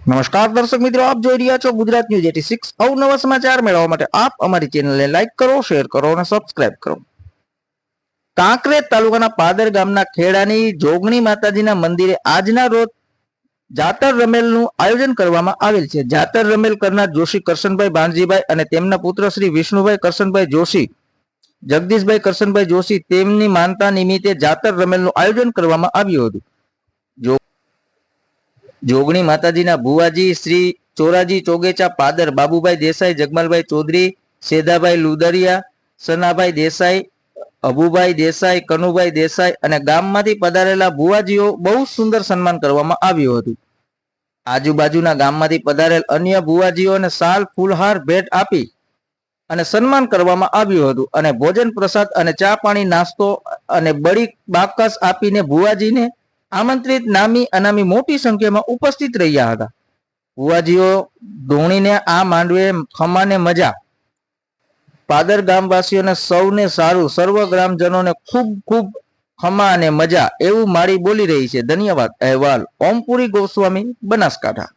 નમસ્કાર દર્શક મિત્રો, આપ જોઈ રહ્યા છો ગુજરાત ન્યૂઝ 86। અવનવા સમાચાર મેળવવા માટે આપ અમારી ચેનલને લાઈક કરો, શેર કરો અને સબસ્ક્રાઇબ કરો। કાંકરેજ તાલુકાના પાદર ગામના ખેડાની જોગણી માતાજીના મંદિરે આજના રોજ જાતર રમેલનું આયોજન કરવામાં આવેલ છે। જાતર રમેલ કરનાર જોશી કરશનભાઈ ભાણજીભાઈ અને તેમના પુત્ર શ્રી વિષ્ણુભાઈ કરશનભાઈ જોશી, જગદીશભાઈ કરશનભાઈ જોશી તેમની માનતા નિમિત્તે જાતર રમેલનું આયોજન કરવામાં આવ્યું હતું। જોગણી માતાજીના ભુવાજી શ્રી ચોરાજી ચોગેચા પાદર, બાબુભાઈ દેસાઈ, જગમલભાઈ ચૌધરી, સેદાભાઈ લુદરિયા, સનાભાઈ દેસાઈ, અબુભાઈ દેસાઈ, કનુભાઈ દેસાઈ અને ગામમાંથી પધારેલા ભુવાજીઓ બહુ સુંદર સન્માન કરવામાં આવ્યું હતું। આજુબાજુના ગામમાંથી પધારેલ અન્ય ભુવાજીઓને સાલ ફૂલહાર ભેટ આપી અને સન્માન કરવામાં આવ્યું હતું અને ભોજન પ્રસાદ અને ચા પાણી નાસ્તો અને બળી બાકસ આપીને ભુવાજીને આમંત્રિત નામી અનામી મોટી સંખ્યામાં ઉપસ્થિત રહ્યા હતા। ભુવાજીઓ ધોણીને આ માંડવે ખમાને મજા, પાદર ગામવાસીઓને સૌને સારું, સર્વ ગ્રામજનોને ખૂબ ખૂબ ખમા અને મજા એવું માળી બોલી રહી છે। ધન્યવાદ। અહેવાલ ઓમપુરી ગોસ્વામી, બનાસકાંઠા।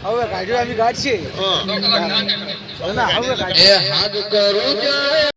હવે ગાડીઓ આવી ગાડી છે।